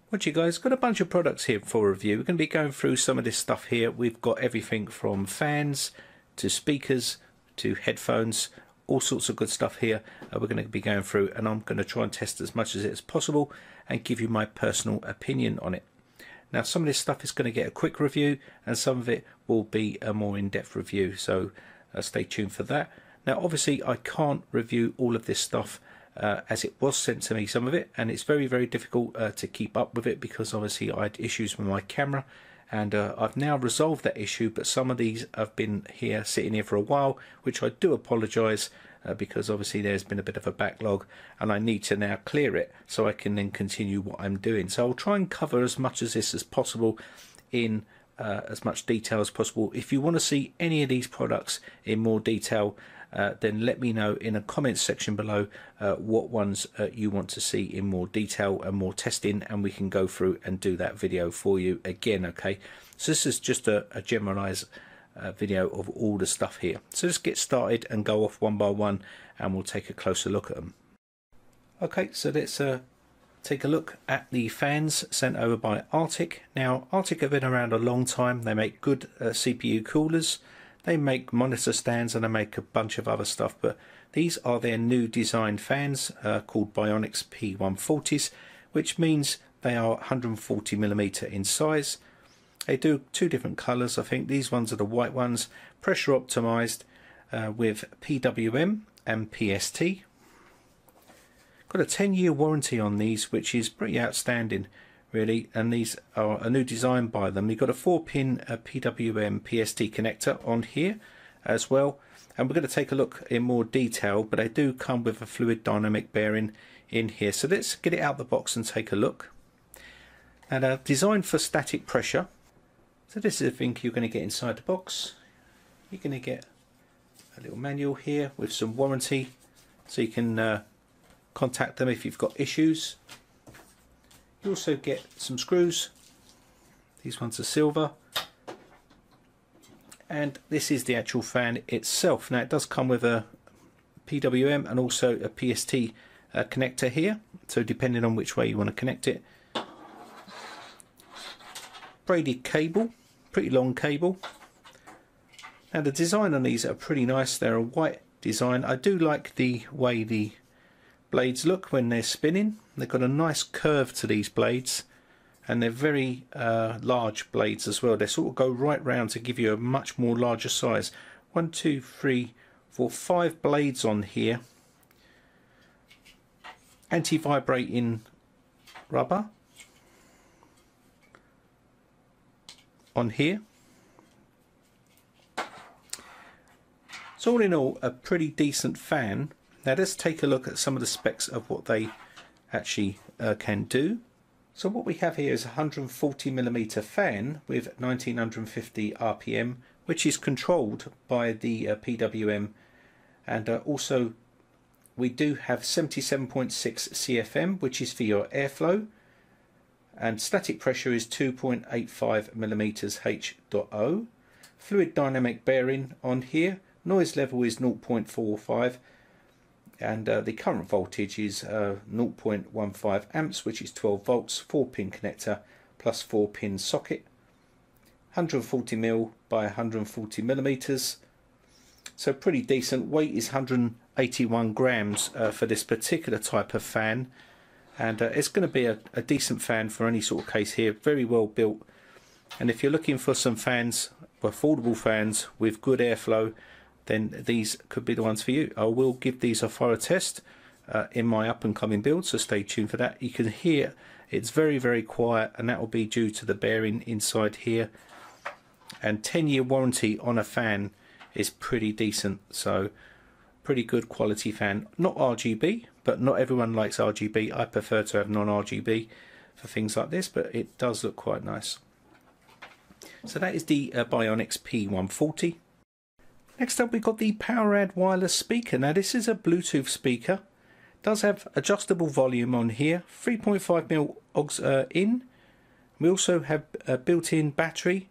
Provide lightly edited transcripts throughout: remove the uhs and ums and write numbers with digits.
What you guys, got a bunch of products here for review. We're going to be going through some of this stuff here. We've got everything from fans to speakers to headphones, all sorts of good stuff here. We're going to be going through, and I'm going to try and test as much as it as possible and give you my personal opinion on it. Now, some of this stuff is going to get a quick review and some of it will be a more in-depth review, so stay tuned for that. Now, obviously I can't review all of this stuff as it was sent to me, some of it, and it's very difficult to keep up with it because obviously I had issues with my camera, and I've now resolved that issue, but some of these have been here sitting here for a while, which I do apologise because obviously there's been a bit of a backlog and I need to now clear it so I can then continue what I'm doing. So I'll try and cover as much of this as possible in as much detail as possible. If you want to see any of these products in more detail, then let me know in the comments section below what ones you want to see in more detail and more testing, and we can go through and do that video for you again. Okay, so this is just a generalized video of all the stuff here. So let's get started and go off one by one and we'll take a closer look at them. Okay, so let's take a look at the fans sent over by Arctic. Now, Arctic have been around a long time. They make good CPU coolers. They make monitor stands and they make a bunch of other stuff, but these are their new design fans called BioniX P140s, which means they are 140mm in size. They do two different colours. I think these ones are the white ones, pressure optimised with PWM and PST. Got a 10-year warranty on these, which is pretty outstanding really, and these are a new design by them. You've got a 4-pin PWM PST connector on here as well, and we're going to take a look in more detail, but they do come with a fluid dynamic bearing in here. So let's get it out of the box and take a look. And designed for static pressure. So this is the thing you're going to get inside the box. You're going to get a little manual here with some warranty, so you can contact them if you've got issues. You also get some screws. These ones are silver, and this is the actual fan itself. Now, it does come with a PWM and also a PST connector here, so depending on which way you want to connect it. Braided cable, pretty long cable. Now, the design on these are pretty nice. They're a white design. I do like the way the blades look when they're spinning. They've got a nice curve to these blades, and they're very large blades as well. They sort of go right round to give you a much more larger size. 1, 2, 3, 4, 5 blades on here. Anti-vibrating rubber on here. So all in all, a pretty decent fan. Now let's take a look at some of the specs of what they actually can do. So what we have here is a 140mm fan with 1950 RPM, which is controlled by the PWM, and also we do have 77.6 CFM, which is for your airflow, and static pressure is 2.85mm H.0. Fluid dynamic bearing on here. Noise level is 0.45, and the current voltage is 0.15 amps, which is 12 volts, 4-pin connector plus 4-pin socket, 140mm by 140mm, so pretty decent. Weight is 181 grams for this particular type of fan, and it's going to be a decent fan for any sort of case here. Very well built, and if you're looking for some fans, affordable fans with good airflow, then these could be the ones for you. I will give these a thorough test in my up and coming build, so stay tuned for that. You can hear it's very quiet, and that will be due to the bearing inside here. And 10-year warranty on a fan is pretty decent, so pretty good quality fan. Not RGB, but not everyone likes RGB. I prefer to have non-RGB for things like this, but it does look quite nice. So that is the BioniX P140. Next up, we've got the Poweradd wireless speaker. Now, this is a Bluetooth speaker. It does have adjustable volume on here, 3.5mm aux in. We also have a built-in battery,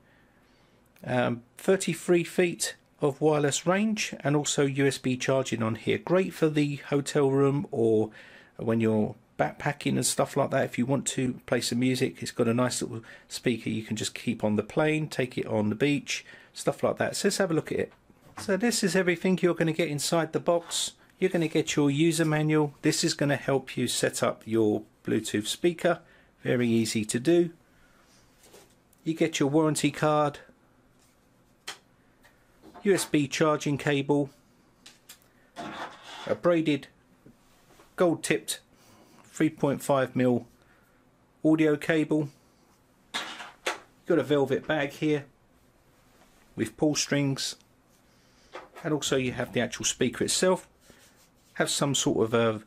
33 feet of wireless range, and also USB charging on here. Great for the hotel room or when you're backpacking and stuff like that. If you want to play some music, it's got a nice little speaker you can just keep on the plane, take it on the beach, stuff like that. So let's have a look at it. So this is everything you're going to get inside the box. You're going to get your user manual. This is going to help you set up your Bluetooth speaker. Very easy to do. You get your warranty card, USB charging cable, a braided gold tipped 3.5mm audio cable. Got a velvet bag here with pull strings, and also you have the actual speaker itself. Have some sort of a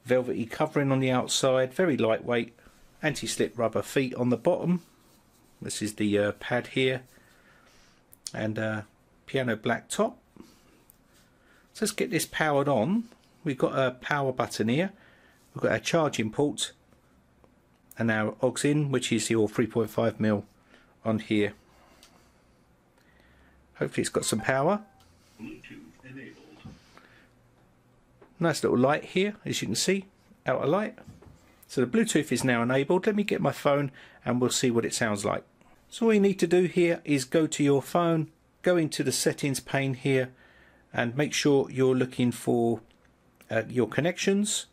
velvety covering on the outside, very lightweight, anti-slip rubber feet on the bottom. This is the pad here, and piano black top. So let's get this powered on. We've got a power button here. We've got our charging port and our aux in, which is your 3.5mm on here. Hopefully it's got some power. Bluetooth enabled. Nice little light here, as you can see, outer light. So the Bluetooth is now enabled. Let me get my phone and we'll see what it sounds like. So all you need to do here is go to your phone, go into the settings pane here, and make sure you're looking for your connections,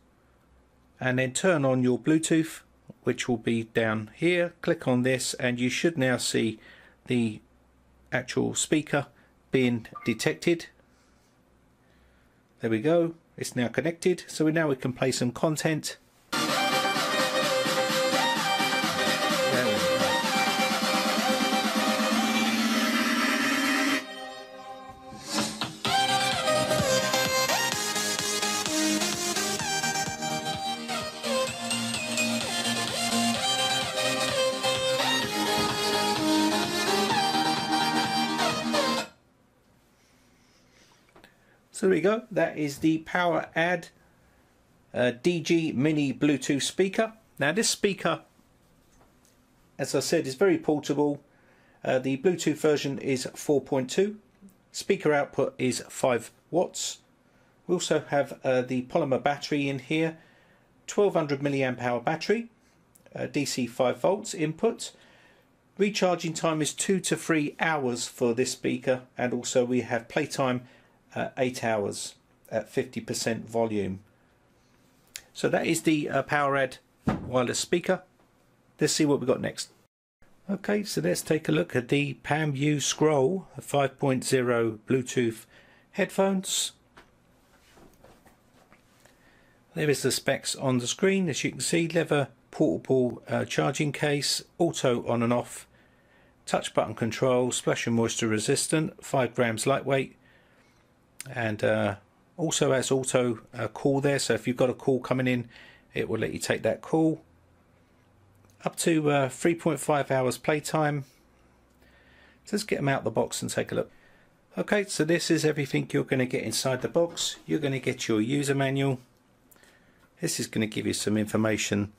and then turn on your Bluetooth, which will be down here. Click on this and you should now see the actual speaker being detected. There we go, it's now connected. So now we can play some content. There we go. So there we go, that is the Poweradd Dee-G mini Bluetooth speaker. Now this speaker, as I said, is very portable. The Bluetooth version is 4.2. Speaker output is 5 watts. We also have the polymer battery in here, 1200 milliamp hour battery, DC 5 volts input. Recharging time is 2 to 3 hours for this speaker, and also we have playtime 8 hours at 50% volume. So that is the Poweradd wireless speaker. Let's see what we've got next. Okay, so let's take a look at the PaMu Scroll 5.0 Bluetooth headphones. There is the specs on the screen. As you can see, leather portable charging case, auto on and off, touch button control, splash and moisture resistant, 5 grams lightweight, and also has auto call there, so if you've got a call coming in, it will let you take that call. Up to 3.5 hours playtime. So let's get them out of the box and take a look. Okay, so this is everything you're going to get inside the box. You're going to get your user manual. This is going to give you some information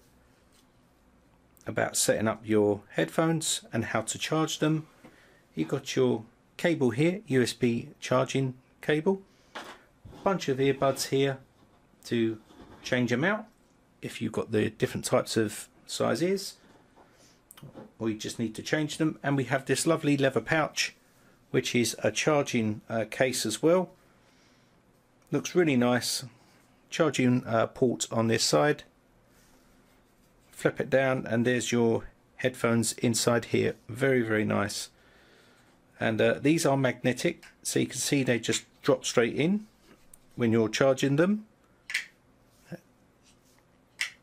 about setting up your headphones and how to charge them. You've got your cable here, USB charging cable. Bunch of earbuds here to change them out if you've got the different types of size ears, or you just need to change them. And we have this lovely leather pouch, which is a charging case as well. Looks really nice. Charging port on this side. Flip it down and there's your headphones inside here. Very, very nice. And these are magnetic, so you can see they just drop straight in when you're charging them.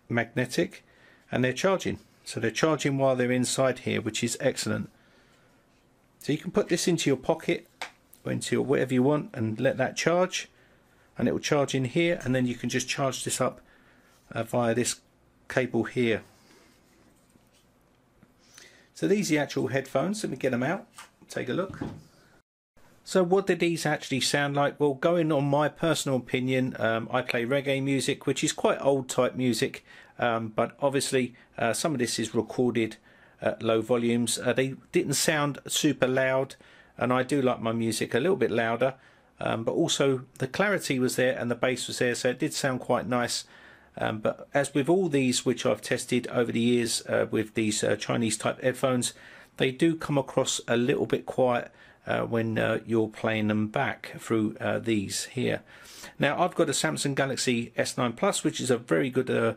Magnetic, and they're charging. So they're charging while they're inside here, which is excellent. So you can put this into your pocket or into your whatever you want and let that charge, and it will charge in here, and then you can just charge this up via this cable here. So these are the actual headphones. Let me get them out, take a look. So what did these actually sound like? Well, going on my personal opinion, I play reggae music, which is quite old type music, but obviously some of this is recorded at low volumes. They didn't sound super loud, and I do like my music a little bit louder, but also the clarity was there and the bass was there, so it did sound quite nice. But as with all these which I've tested over the years with these Chinese type headphones, they do come across a little bit quiet when you're playing them back through these here. Now I've got a Samsung Galaxy S9 Plus, which is a very good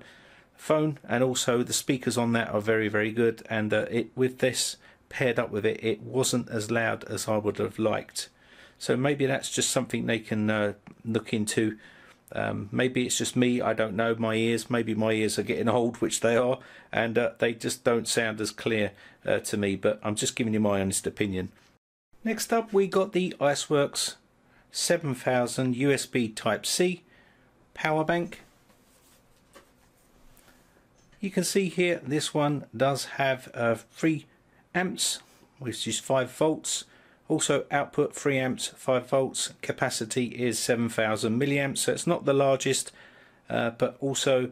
phone, and also the speakers on that are very good, and with this paired up with it, it wasn't as loud as I would have liked. So maybe that's just something they can look into. Maybe it's just me, I don't know, my ears, maybe my ears are getting old, which they are, and they just don't sound as clear to me, but I'm just giving you my honest opinion. Next up we got the Iceworks 7000 USB Type-C power bank. You can see here this one does have 3 amps, which is 5 volts. Also output 3 amps, 5 volts. Capacity is 7000 milliamps, so it's not the largest, but also,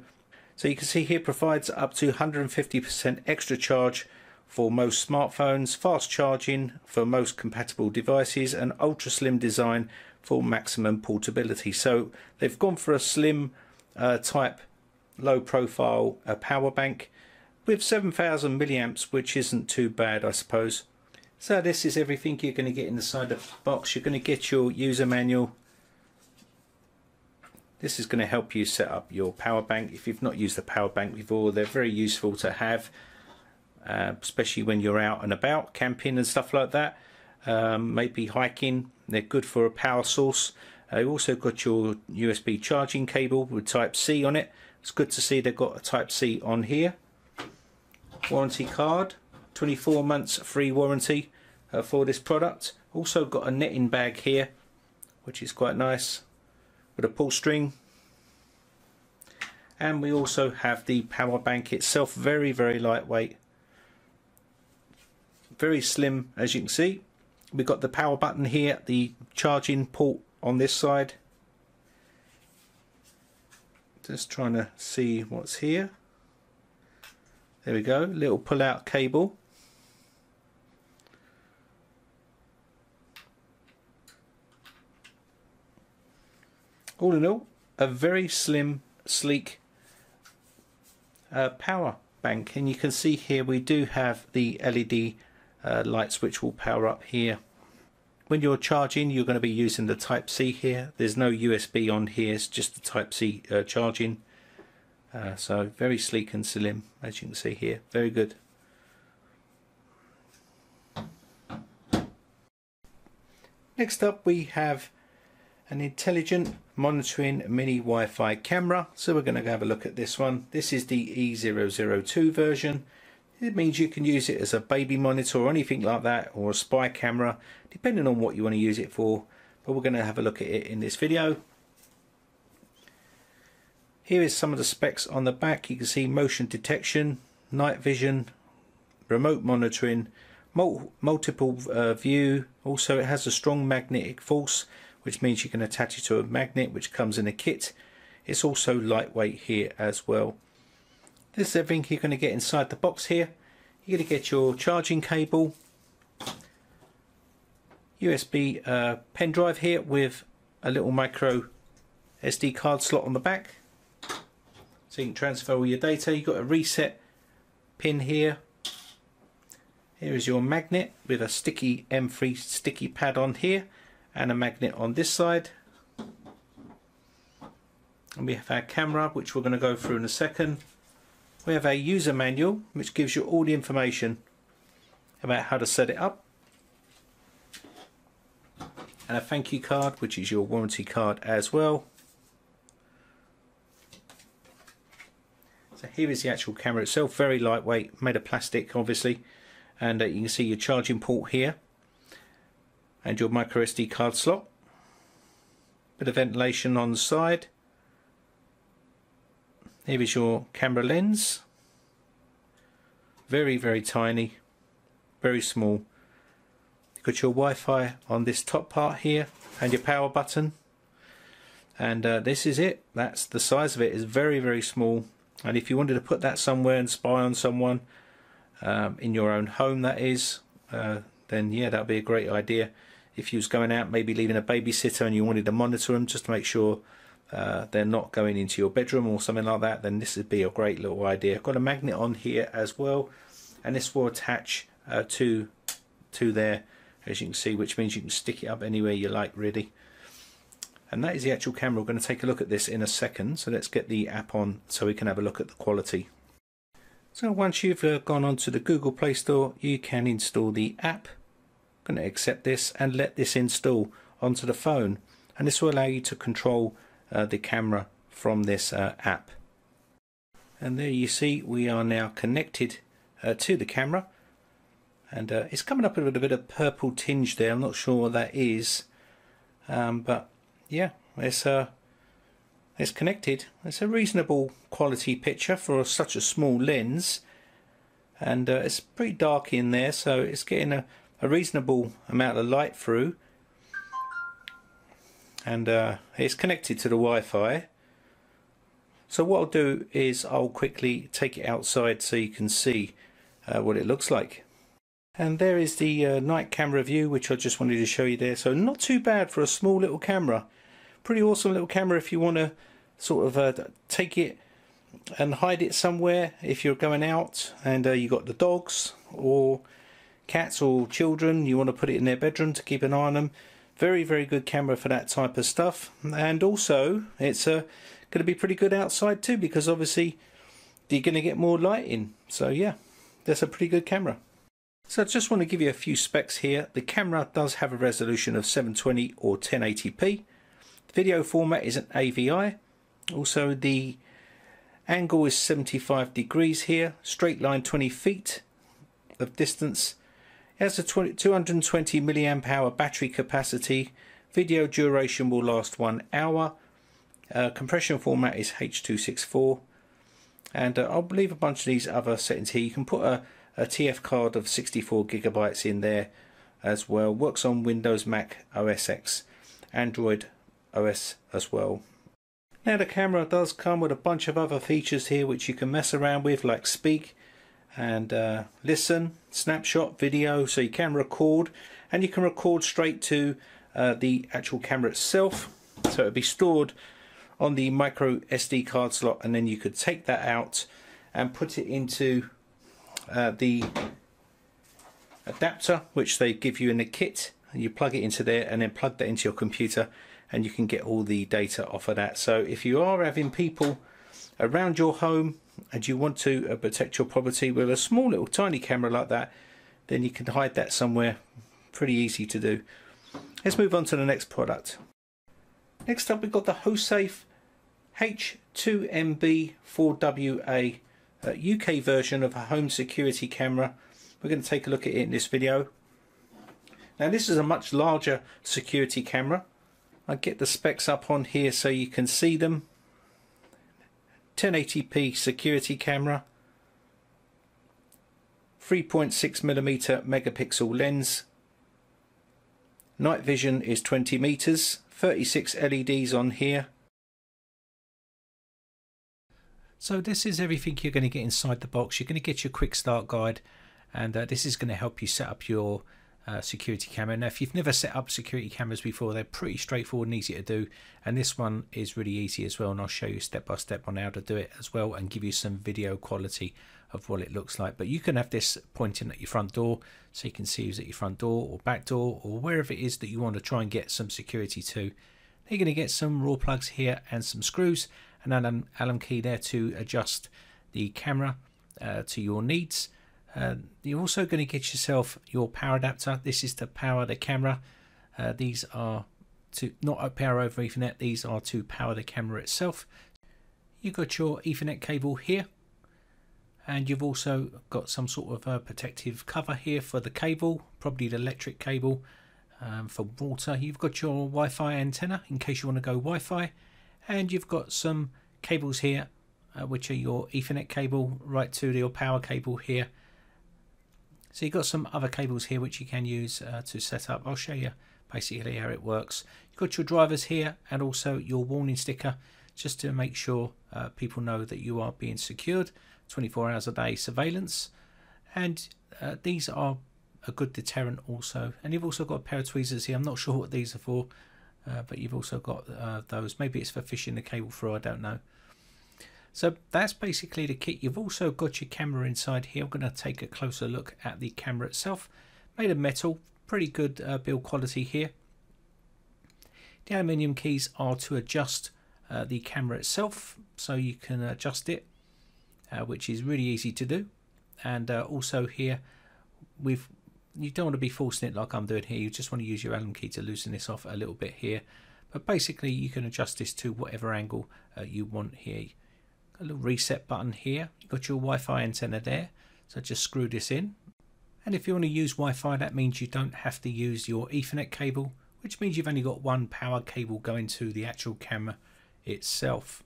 so you can see here, provides up to 150% extra charge for most smartphones, fast charging for most compatible devices, and ultra slim design for maximum portability. So they've gone for a slim type, low profile power bank with 7000 milliamps, which isn't too bad, I suppose. So this is everything you're going to get inside the box. You're going to get your user manual. This is going to help you set up your power bank. If you've not used the power bank before, they're very useful to have, especially when you're out and about camping and stuff like that, maybe hiking. They're good for a power source. You've also got your USB charging cable with Type-C on it. It's good to see they've got a Type-C on here. Warranty card, 24 months free warranty for this product. Also got a netting bag here, which is quite nice, with a pull string. And we also have the power bank itself, very lightweight, very slim, as you can see. We've got the power button here, the charging port on this side. Just trying to see what's here. There we go, little pull-out cable. All in all, a very slim, sleek power bank, and you can see here we do have the LED lights which will power up here. When you're charging, you're going to be using the Type-C here. There's no USB on here, it's just the Type-C charging. So very sleek and slim, as you can see here, very good. Next up we have an intelligent monitoring mini Wi-Fi camera. So we're going to have a look at this one. This is the E002 version. It means you can use it as a baby monitor or anything like that, or a spy camera, depending on what you want to use it for. But we're going to have a look at it in this video. Here is some of the specs on the back. You can see motion detection, night vision, remote monitoring, multiple view. Also it has a strong magnetic force, which means you can attach it to a magnet which comes in a kit. It's also lightweight here as well. This is everything you're going to get inside the box here. You're going to get your charging cable, USB pen drive here with a little micro SD card slot on the back, so you can transfer all your data. You've got a reset pin here. Here is your magnet with a sticky M3 sticky pad on here, and a magnet on this side. And we have our camera, which we're going to go through in a second. We have a user manual which gives you all the information about how to set it up, and a thank you card, which is your warranty card as well. So here is the actual camera itself, very lightweight, made of plastic obviously, and you can see your charging port here and your micro SD card slot. Bit of ventilation on the side. Here is your camera lens, very tiny, very small. You've got your Wi-Fi on this top part here, and your power button, and this is it. That's the size of it, is very small. And if you wanted to put that somewhere and spy on someone in your own home, that is, then yeah, that would be a great idea. If you was going out, maybe leaving a babysitter and you wanted to monitor them just to make sure they're not going into your bedroom or something like that, then this would be a great little idea. I've got a magnet on here as well, and this will attach to there, as you can see, which means you can stick it up anywhere you like really. And that is the actual camera. We're going to take a look at this in a second, so let's get the app on so we can have a look at the quality. So once you've gone onto the Google Play Store, you can install the app. I'm going to accept this and let this install onto the phone, and this will allow you to control the camera from this app. And there you see we are now connected to the camera, and it's coming up with a bit of purple tinge there. I'm not sure what that is, but yeah, it's connected. It's a reasonable quality picture for such a small lens, and it's pretty dark in there, so it's getting a reasonable amount of light through, and it's connected to the Wi-Fi. So what I'll do is I'll quickly take it outside so you can see what it looks like. And there is the night camera view, which I just wanted to show you there. So not too bad for a small little camera. Pretty awesome little camera if you want to sort of take it and hide it somewhere if you're going out and you got the dogs or cats or children, you want to put it in their bedroom to keep an eye on them. Very, very good camera for that type of stuff. And also it's going to be pretty good outside too, because obviously you're going to get more light in. So yeah, that's a pretty good camera. So I just want to give you a few specs here. The camera does have a resolution of 720 or 1080p. The video format is an AVI. Also the angle is 75 degrees here. Straight line 20 feet of distance. It has a 220 milliamp hour battery capacity. Video duration will last 1 hour. Compression format is H.264. And I'll leave a bunch of these other settings here. You can put a TF card of 64 gigabytes in there as well. Works on Windows, Mac, OS X, Android OS as well. Now the camera does come with a bunch of other features here which you can mess around with, like speak and listen, snapshot, video, so you can record, and you can record straight to the actual camera itself. So it'll be stored on the micro SD card slot, and then you could take that out and put it into the adapter which they give you in the kit. You plug it into there and then plug that into your computer, and you can get all the data off of that. So if you are having people around your home and you want to protect your property with a small little tiny camera like that, then you can hide that somewhere. Pretty easy to do. Let's move on to the next product. Next up we've got the HOSAFE H2MB4WA UK version of a home security camera. We're going to take a look at it in this video. Now this is a much larger security camera. I'll get the specs up on here so you can see them. 1080p security camera, 3.6mm megapixel lens, night vision is 20 meters, 36 LEDs on here. So this is everything you're going to get inside the box. You're going to get your quick start guide, and this is going to help you set up your security camera. Now if you've never set up security cameras before, they're pretty straightforward and easy to do, and this one is really easy as well, and I'll show you step by step on how to do it as well and give you some video quality of what it looks like. But you can have this pointing at your front door so you can see who's at your front door or back door or wherever it is that you want to try and get some security to. You're going to get some raw plugs here and some screws, and an Allen key there to adjust the camera to your needs. You're also going to get yourself your power adapter. This is to power the camera. These are to not power over Ethernet, these are to power the camera itself. You've got your Ethernet cable here, and you've also got some sort of a protective cover here for the cable, probably the electric cable for water. You've got your Wi-Fi antenna in case you want to go Wi-Fi, and you've got some cables here which are your Ethernet cable right to your power cable here. So you've got some other cables here which you can use to set up. I'll show you basically how it works. You've got your drivers here and also your warning sticker, just to make sure people know that you are being secured. 24 hours a day surveillance, and these are a good deterrent also. And you've also got a pair of tweezers here. I'm not sure what these are for. but you've also got those. Maybe it's for fishing the cable through, I don't know. So that's basically the kit. You've also got your camera inside here. I'm going to take a closer look at the camera itself. Made of metal, pretty good build quality here. The aluminium keys are to adjust the camera itself, so you can adjust it, which is really easy to do. And also here, you don't want to be forcing it like I'm doing here. You just want to use your Allen key to loosen this off a little bit here. But basically, you can adjust this to whatever angle you want here. A little reset button here. You've got your Wi-Fi antenna there, so just screw this in. And if you want to use Wi-Fi, that means you don't have to use your Ethernet cable, which means you've only got one power cable going to the actual camera itself.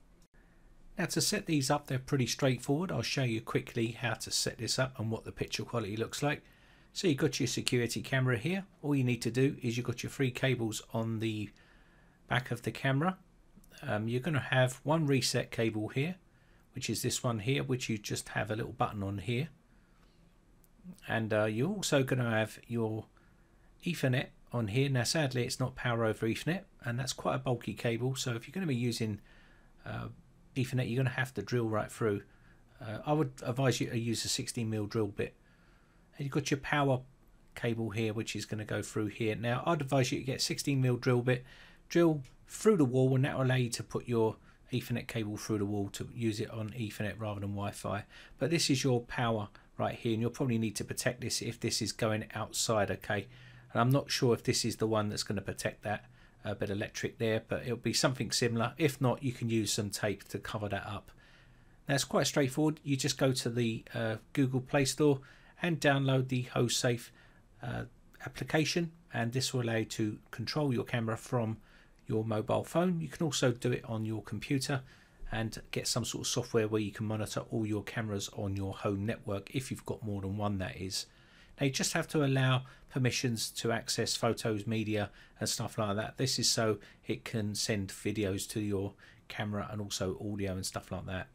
Now, to set these up, they're pretty straightforward. I'll show you quickly how to set this up and what the picture quality looks like. So you've got your security camera here. All you need to do is you've got your 3 cables on the back of the camera. You're going to have one reset cable here, which is this one here, which you just have a little button on here. And you're also going to have your Ethernet on here. Now, sadly, it's not power over Ethernet, and that's quite a bulky cable. So if you're going to be using Ethernet, you're going to have to drill right through. I would advise you to use a 16mm drill bit. And you've got your power cable here, which is going to go through here. Now, I'd advise you to get a 16mm drill bit, drill through the wall, and that will allow you to put your Ethernet cable through the wall to use it on Ethernet rather than Wi-Fi. But this is your power right here, and you'll probably need to protect this if this is going outside, okay? And I'm not sure if this is the one that's going to protect that bit of electric there, but it'll be something similar. If not, you can use some tape to cover that up. Now, it's quite straightforward. You just go to the Google Play Store and download the HOSAFE application, and this will allow you to control your camera from your mobile phone. You can also do it on your computer and get some sort of software where you can monitor all your cameras on your home network, if you've got more than one, that is. Now, you just have to allow permissions to access photos, media and stuff like that. This is so it can send videos to your camera and also audio and stuff like that.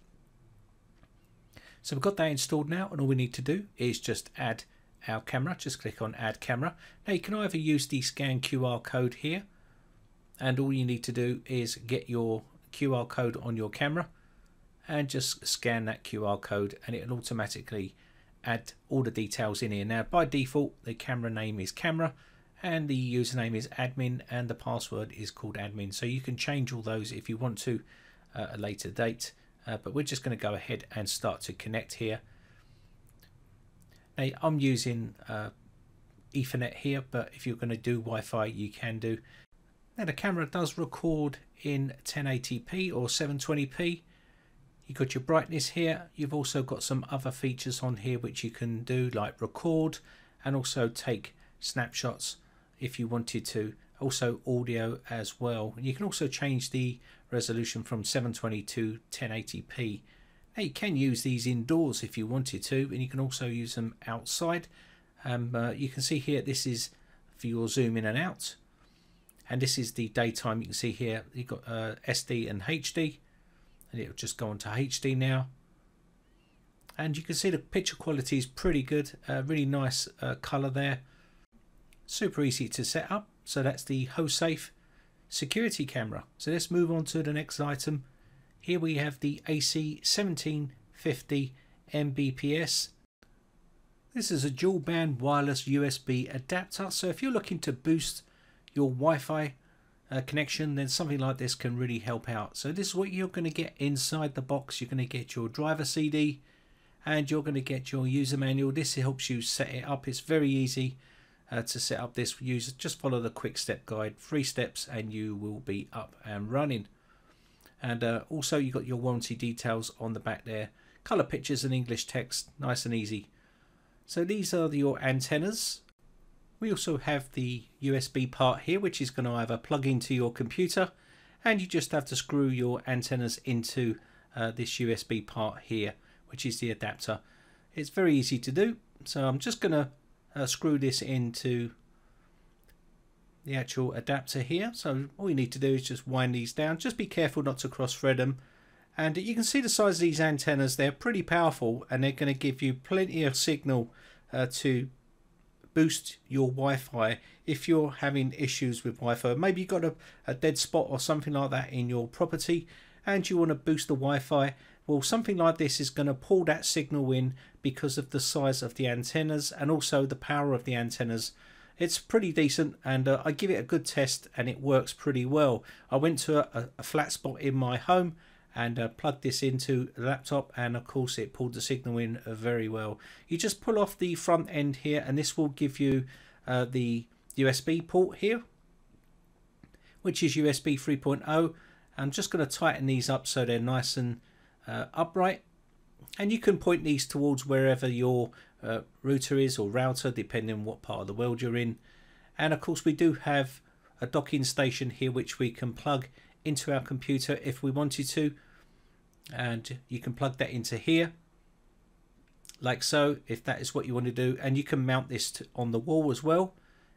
So we've got that installed now, and all we need to do is just add our camera. Just click on add camera. Now, you can either use the scan QR code here, and all you need to do is get your QR code on your camera and just scan that QR code, and it'll automatically add all the details in here. Now, by default, the camera name is camera and the username is admin and the password is called admin. So you can change all those if you want to at a later date. But we're just going to go ahead and start to connect here. Now, I'm using Ethernet here, but if you're going to do Wi-Fi, you can do. Now, the camera does record in 1080p or 720p. You've got your brightness here. You've also got some other features on here which you can do, like record and also take snapshots if you wanted to. Also audio as well. And you can also change the resolution from 720 to 1080p. Now, you can use these indoors if you wanted to, and you can also use them outside. You can see here, this is for your zoom in and out, and this is the daytime. You can see here you've got SD and HD, and it'll just go on to HD now. And you can see the picture quality is pretty good. Really nice color there. Super easy to set up. So that's the HOSAFE security camera. So let's move on to the next item. Here we have the AC1750 Mbps. This is a dual band wireless USB adapter. So if you're looking to boost your Wi-Fi connection, then something like this can really help out. So this is what you're going to get inside the box. You're going to get your driver CD and you're going to get your user manual. This helps you set it up. It's very easy to set up this user. Just follow the quick step guide, 3 steps, and you will be up and running. And also you got your warranty details on the back there, color pictures and English text, nice and easy. So these are your antennas. We also have the USB part here, which is going to either plug into your computer, and you just have to screw your antennas into this USB part here, which is the adapter. It's very easy to do. So I'm just going to screw this into the actual adapter here. So all you need to do is just wind these down. Just be careful not to cross thread them. And you can see the size of these antennas. They're pretty powerful, and they're going to give you plenty of signal to boost your Wi-Fi if you're having issues with Wi-Fi. Maybe you've got a dead spot or something like that in your property and you want to boost the Wi-Fi. Well, something like this is going to pull that signal in because of the size of the antennas and also the power of the antennas. It's pretty decent, and I give it a good test and it works pretty well. I went to a flat spot in my home and plugged this into the laptop, and of course it pulled the signal in very well. You just pull off the front end here and this will give you the USB port here, which is USB 3.0. I'm just going to tighten these up so they're nice and upright, and you can point these towards wherever your router is or router, depending on what part of the world you're in. And of course we do have a docking station here which we can plug into our computer if we wanted to, and you can plug that into here like so if that is what you want to do, and you can mount this on the wall as well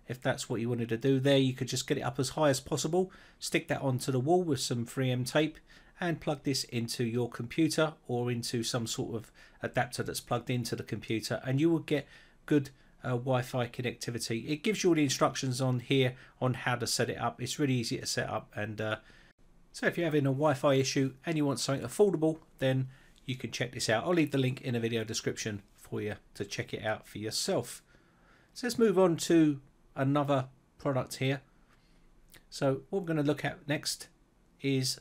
if that's what you wanted to do. There you could just get it up as high as possible, stick that onto the wall with some 3M tape and plug this into your computer or into some sort of adapter that's plugged into the computer, and you will get good Wi-Fi connectivity. It gives you all the instructions on here on how to set it up. It's really easy to set up, and so if you're having a Wi-Fi issue and you want something affordable, then you can check this out. I'll leave the link in the video description for you to check it out for yourself. So let's move on to another product here. So what we're going to look at next is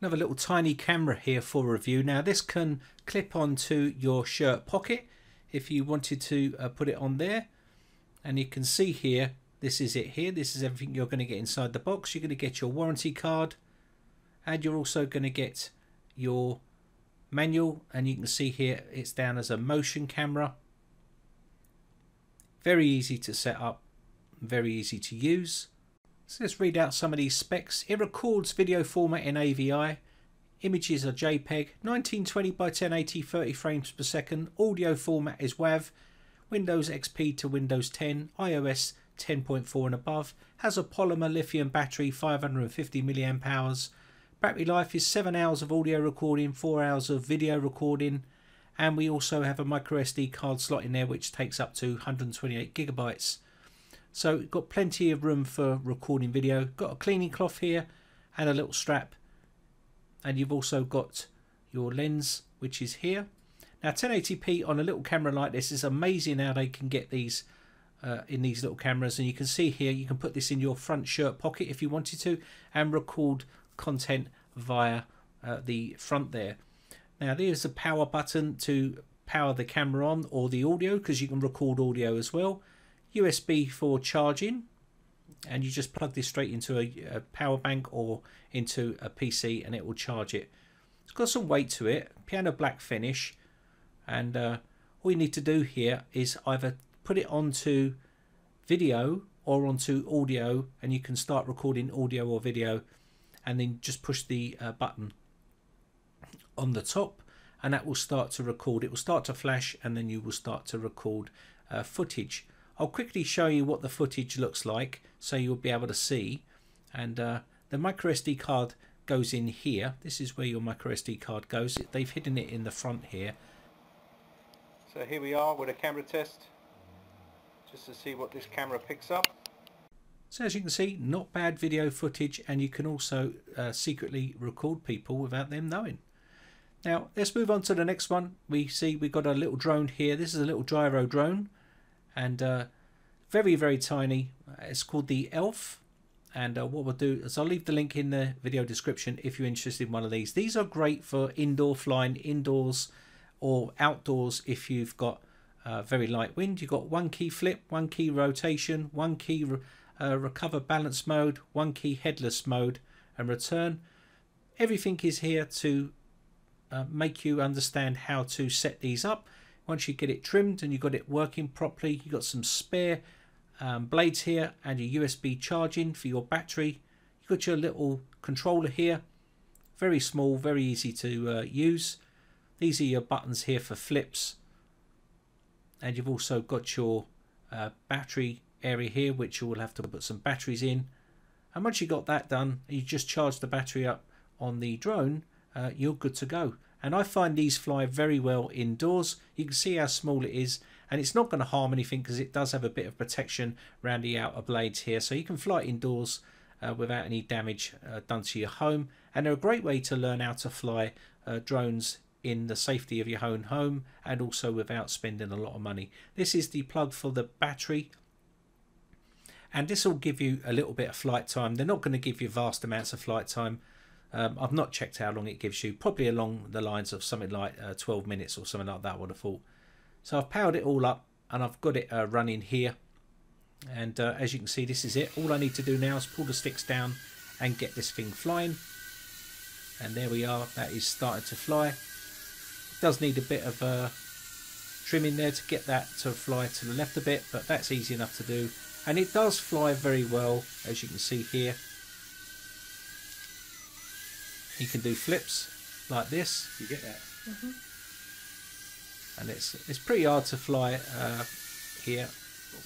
another little tiny camera here for review. Now this can clip onto your shirt pocket if you wanted to put it on there, and you can see here, this is it here. This is everything you're going to get inside the box. You're going to get your warranty card, and you're also going to get your manual, and you can see here it's down as a motion camera. Very easy to set up, very easy to use. So let's read out some of these specs. It records video format in AVI. Images are JPEG, 1920 by 1080, 30 frames per second. Audio format is WAV. Windows XP to Windows 10. iOS 10.4 and above. Has a polymer lithium battery, 550 milliamp hours. Battery life is 7 hours of audio recording, 4 hours of video recording. And we also have a micro SD card slot in there which takes up to 128 gigabytes. So you've got plenty of room for recording video. Got a cleaning cloth here and a little strap. And you've also got your lens, which is here. Now 1080p on a little camera like this is amazing how they can get these in these little cameras. And you can see here, you can put this in your front shirt pocket if you wanted to and record content via the front there. Now there's a power button to power the camera on or the audio, because you can record audio as well. USB for charging, and you just plug this straight into a power bank or into a PC and it will charge it. It's got some weight to it, piano black finish, and all you need to do here is either put it onto video or onto audio, and you can start recording audio or video, and then just push the button on the top and that will start to record. It will start to flash and then you will start to record footage. I'll quickly show you what the footage looks like so you'll be able to see. And the micro SD card goes in here. This is where your micro SD card goes. They've hidden it in the front here. So here we are with a camera test, just to see what this camera picks up. So as you can see, not bad video footage, and you can also secretly record people without them knowing. Now let's move on to the next one. We see we've got a little drone here. This is a little gyro drone, and very tiny. It's called the Elf, and what we'll do is I'll leave the link in the video description if you're interested in one of these. These are great for indoor flying, indoors or outdoors. If you've got very light wind, you've got 1 key flip, 1 key rotation, 1 key recover balance mode, 1 key headless mode and return. Everything is here to make you understand how to set these up. Once you get it trimmed and you've got it working properly, you've got some spare blades here and your USB charging for your battery. You've got your little controller here, very small, very easy to use. These are your buttons here for flips, and you've also got your battery area here which you will have to put some batteries in. And once you got that done, you just charge the battery up on the drone, you're good to go. And I find these fly very well indoors. You can see how small it is, and it's not going to harm anything because it does have a bit of protection around the outer blades here, so you can fly it indoors without any damage done to your home. And they're a great way to learn how to fly drones in the safety of your own home, and also without spending a lot of money. This is the plug for the battery, and this will give you a little bit of flight time. They're not going to give you vast amounts of flight time. I've not checked how long it gives you, probably along the lines of something like 12 minutes or something like that, I would have thought. So I've powered it all up and I've got it running here, and as you can see, this is it. All I need to do now is pull the sticks down and get this thing flying, and there we are. That is starting to fly. It does need a bit of trimming there to get that to fly to the left a bit, but that's easy enough to do, and it does fly very well, as you can see here. You can do flips like this. You get that. And it's pretty hard to fly here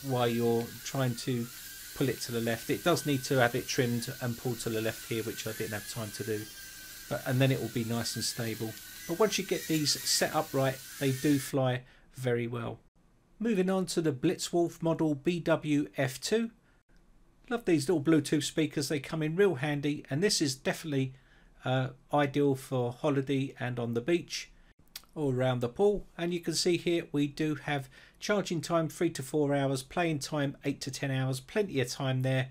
while you're trying to pull it to the left. It does need to have it trimmed and pulled to the left here, which I didn't have time to do. And then it will be nice and stable. But once you get these set up right, they do fly very well. Moving on to the Blitzwolf model BWF2. Love these little Bluetooth speakers. They come in real handy, and this is definitely ideal for holiday and on the beach or around the pool. And you can see here we do have charging time 3 to 4 hours, playing time 8 to 10 hours, plenty of time there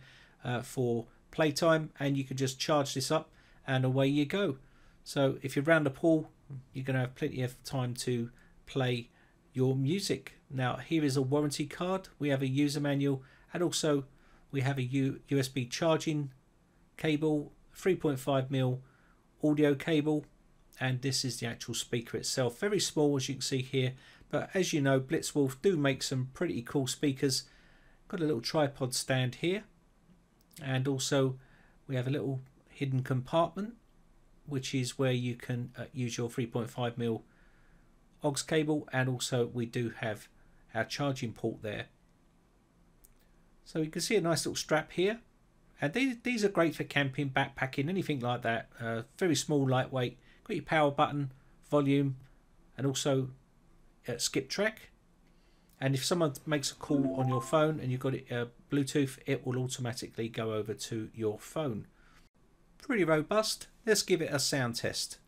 for playtime, and you can just charge this up and away you go. So if you're around the pool, you're going to have plenty of time to play your music. Now here is a warranty card, we have a user manual, and also we have a USB charging cable, 3.5mm audio cable, and this is the actual speaker itself. Very small, as you can see here, but as you know, Blitzwolf do make some pretty cool speakers. Got a little tripod stand here, and also we have a little hidden compartment, which is where you can use your 3.5mm AUX cable, and also we do have our charging port there. So you can see a nice little strap here, and these are great for camping, backpacking, anything like that. Very small, lightweight. Got your power button, volume, and also skip track. And if someone makes a call on your phone and you've got it Bluetooth, it will automatically go over to your phone. Pretty robust. Let's give it a sound test.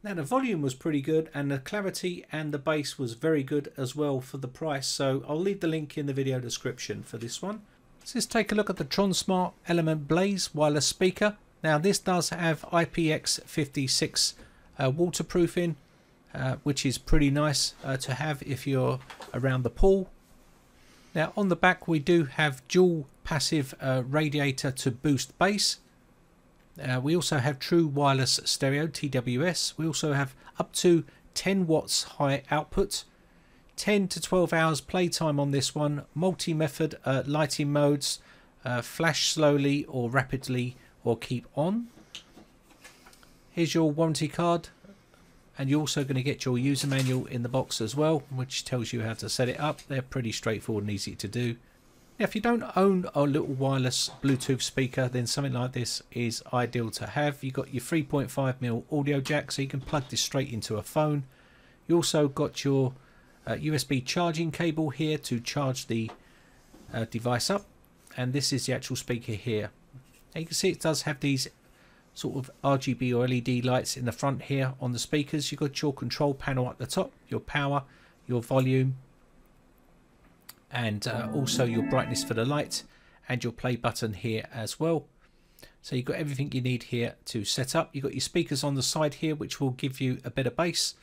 Now the volume was pretty good, and the clarity and the bass was very good as well for the price, so I'll leave the link in the video description for this one. So let's take a look at the Tronsmart Element Blaze wireless speaker. Now this does have IPX56 waterproofing, which is pretty nice to have if you're around the pool. Now on the back we do have dual passive radiator to boost bass. We also have true wireless stereo, TWS. We also have up to 10 watts high output, 10 to 12 hours playtime on this one, multi-method lighting modes, flash slowly or rapidly or keep on. Here's your warranty card, and you're also going to get your user manual in the box as well, which tells you how to set it up. They're pretty straightforward and easy to do. Now, if you don't own a little wireless Bluetooth speaker, then something like this is ideal to have. You've got your 3.5mm audio jack, so you can plug this straight into a phone. You also got your USB charging cable here to charge the device up, and this is the actual speaker here. Now you can see it does have these sort of RGB or LED lights in the front here on the speakers. You've got your control panel at the top, your power, your volume, and also your brightness for the light, and your play button here as well. So you've got everything you need here to set up. You've got your speakers on the side here, which will give you a better bass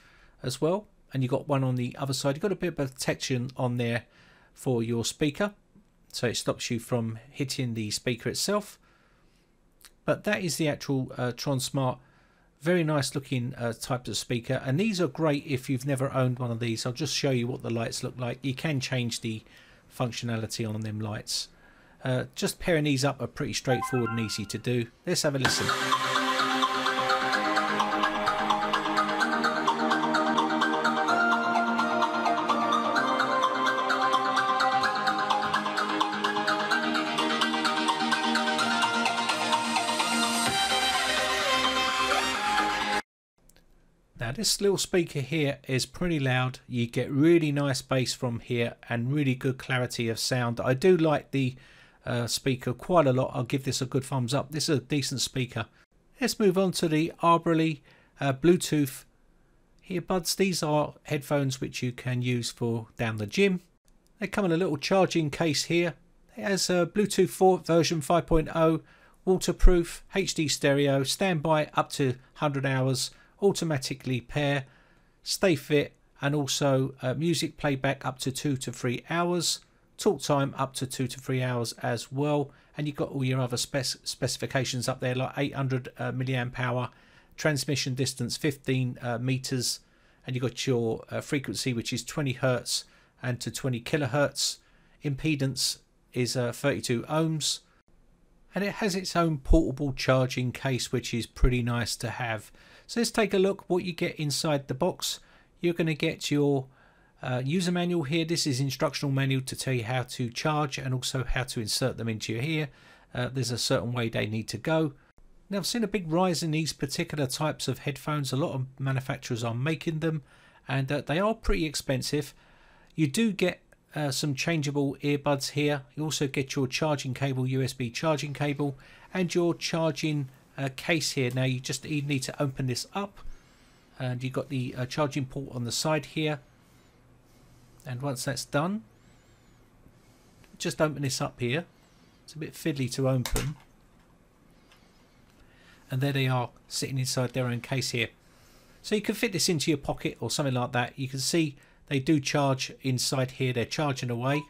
as well, and you've got one on the other side. You've got a bit of protection on there for your speaker, so it stops you from hitting the speaker itself. But that is the actual Tronsmart, very nice looking type of speaker, and these are great if you've never owned one of these. I'll just show you what the lights look like. You can change the functionality on them lights. Just pairing these up are pretty straightforward and easy to do. Let's have a listen. this little speaker here is pretty loud. You get really nice bass from here and really good clarity of sound. I do like the speaker quite a lot. I'll give this a good thumbs up. This is a decent speaker. Let's move on to the Arbily Bluetooth earbuds. These are headphones which you can use for down the gym. They come in a little charging case here. It has a Bluetooth 4 version 5.0, waterproof, HD stereo, standby up to 100 hours, automatically pair, stay fit, and also music playback up to 2 to 3 hours, talk time up to 2 to 3 hours as well. And you've got all your other specifications up there, like 800 milliamp hour, transmission distance 15 meters, and you've got your frequency, which is 20 hertz and to 20 kilohertz. Impedance is 32 ohms, and it has its own portable charging case, which is pretty nice to have. So let's take a look what you get inside the box. You're going to get your user manual here. This is instructional manual to tell you how to charge and also how to insert them into your ear. There's a certain way they need to go. Now, I've seen a big rise in these particular types of headphones. A lot of manufacturers are making them, and they are pretty expensive. You do get some changeable earbuds here. You also get your charging cable, USB charging cable, and your charging case here. Now you need to open this up, and you've got the charging port on the side here. And once that's done, just open this up here. It's a bit fiddly to open. And there they are, sitting inside their own case here. So you can fit this into your pocket or something like that. You can see they do charge inside here. They're charging away.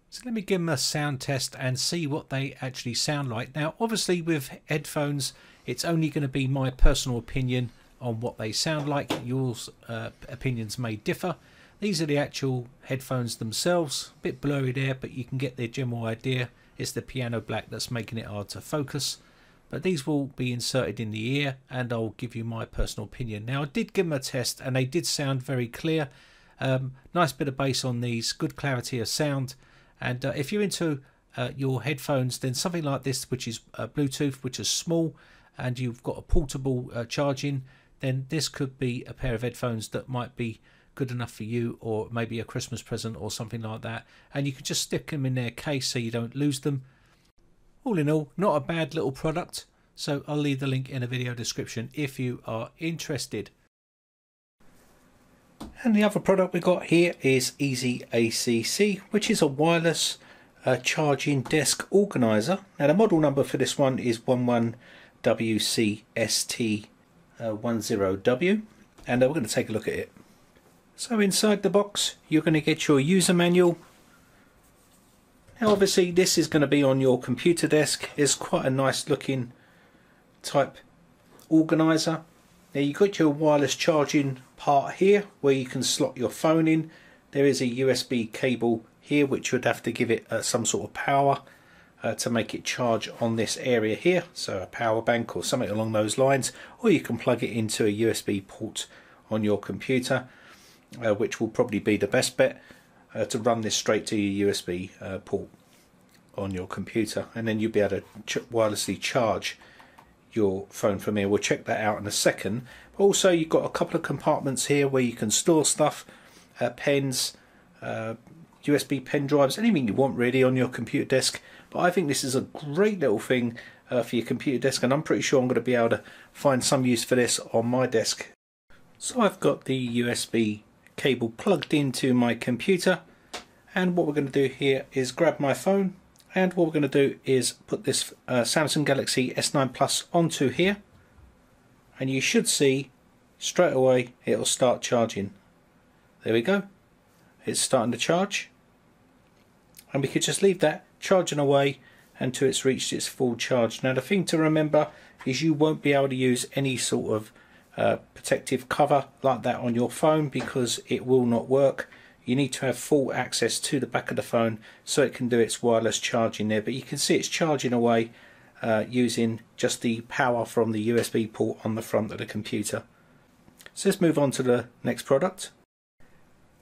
So let me give them a sound test and see what they actually sound like. Now, obviously with headphones, it's only going to be my personal opinion on what they sound like. Yours opinions may differ. These are the actual headphones themselves. A bit blurry there, but you can get the general idea. It's the piano black that's making it hard to focus. But these will be inserted in the ear, and I'll give you my personal opinion. Now, I did give them a test, and they did sound very clear. Nice bit of bass on these, good clarity of sound. And if you're into your headphones, then something like this, which is Bluetooth, which is small, and you've got a portable charging, then this could be a pair of headphones that might be good enough for you, or maybe a Christmas present or something like that. And you can just stick them in their case so you don't lose them. All in all, not a bad little product. So I'll leave the link in the video description if you are interested. And the other product we got here is EasyAcc, which is a wireless charging desk organizer. Now the model number for this one is 11WCST10W, and we're going to take a look at it. So inside the box you're going to get your user manual. Now obviously this is going to be on your computer desk. It's quite a nice looking type organizer. Now you've got your wireless charging part here where you can slot your phone in. There is a USB cable here which would have to give it some sort of power to make it charge on this area here, so a power bank or something along those lines, or you can plug it into a USB port on your computer, which will probably be the best bet, to run this straight to your USB port on your computer, and then you'll be able to wirelessly charge your phone from here. We'll check that out in a second. But also you've got a couple of compartments here where you can store stuff, pens, USB pen drives, anything you want really on your computer desk. But I think this is a great little thing for your computer desk, and I'm pretty sure I'm going to be able to find some use for this on my desk. So I've got the USB cable plugged into my computer, and what we're going to do here is grab my phone, and what we're going to do is put this Samsung Galaxy S9 Plus onto here, and you should see straight away it'll start charging. There we go, it's starting to charge, and we could just leave that charging away until it's reached its full charge. Now the thing to remember is you won't be able to use any sort of protective cover like that on your phone, because it will not work. You need to have full access to the back of the phone so it can do its wireless charging there. But you can see it's charging away using just the power from the USB port on the front of the computer. So let's move on to the next product.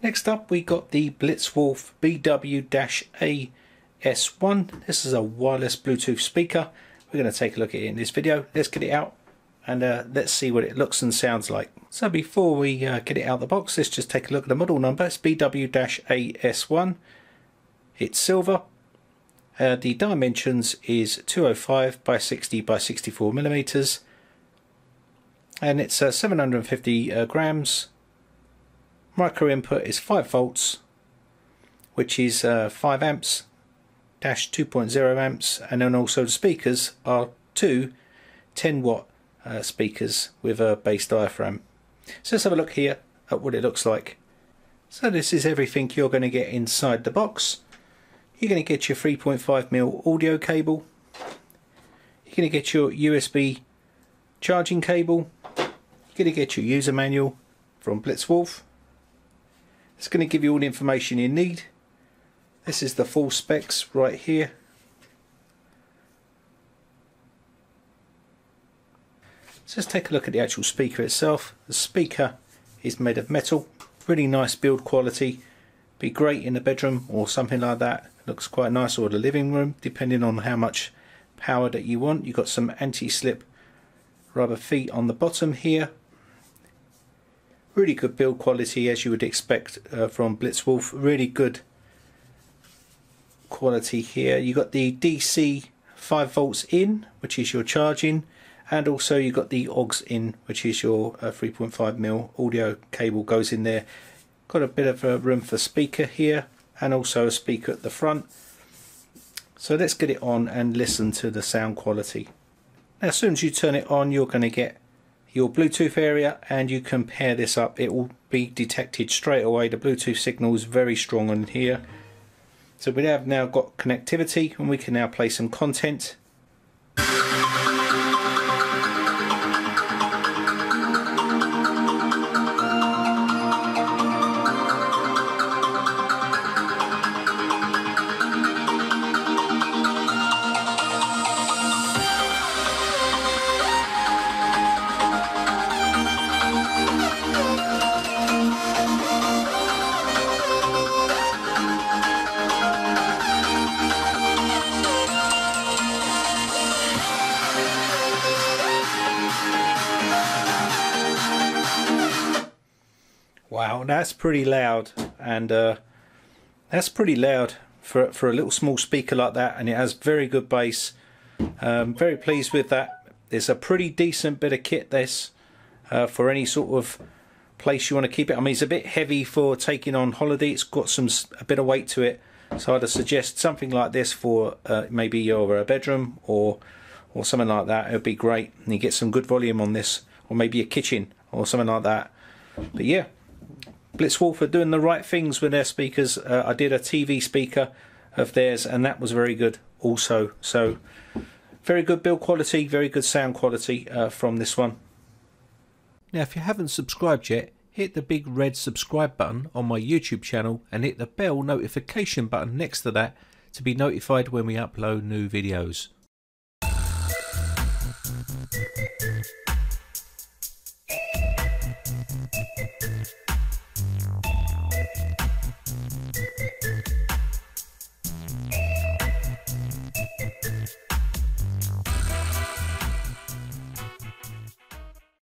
Next up we got the Blitzwolf BW-AS1. This is a wireless Bluetooth speaker. We're going to take a look at it in this video. Let's get it out and let's see what it looks and sounds like. So before we get it out of the box, let's just take a look at the model number. It's BW-AS1. It's silver. The dimensions is 205 by 60 by 64 millimeters, and it's 750 grams. Micro input is 5 volts, which is 5 amps dash 2.0 amps, and then also the speakers are two 10-watt speakers with a bass diaphragm. So let's have a look here at what it looks like. So this is everything you're going to get inside the box. You're going to get your 3.5mm audio cable. You're going to get your USB charging cable. You're going to get your user manual from Blitzwolf. It's going to give you all the information you need. This is the full specs right here. So let's take a look at the actual speaker itself. The speaker is made of metal. Really nice build quality. Be great in the bedroom or something like that. Looks quite nice, or the living room, depending on how much power that you want. You've got some anti-slip rubber feet on the bottom here. Really good build quality, as you would expect from Blitzwolf. Really good quality here. You got the DC 5 volts in, which is your charging, and also you got the AUX in, which is your 3.5mm audio cable goes in there. Got a bit of room for speaker here, and also a speaker at the front. So let's get it on and listen to the sound quality. Now, as soon as you turn it on, you're going to get your Bluetooth area, and you can pair this up. It will be detected straight away. The Bluetooth signal is very strong on here. So we have now got connectivity, and we can now play some content. Wow, that's pretty loud, and that's pretty loud for a little small speaker like that, and it has very good bass. Very pleased with that. It's a pretty decent bit of kit, this, for any sort of place you want to keep it. I mean, it's a bit heavy for taking on holiday. It's got a bit of weight to it, so I'd suggest something like this for maybe your bedroom or something like that. It would be great, and you get some good volume on this, or maybe a kitchen or something like that. But yeah, Blitzwolf are doing the right things with their speakers. I did a TV speaker of theirs, and that was very good also. So very good build quality, very good sound quality from this one. Now, if you haven't subscribed yet, hit the big red subscribe button on my YouTube channel and hit the bell notification button next to that to be notified when we upload new videos.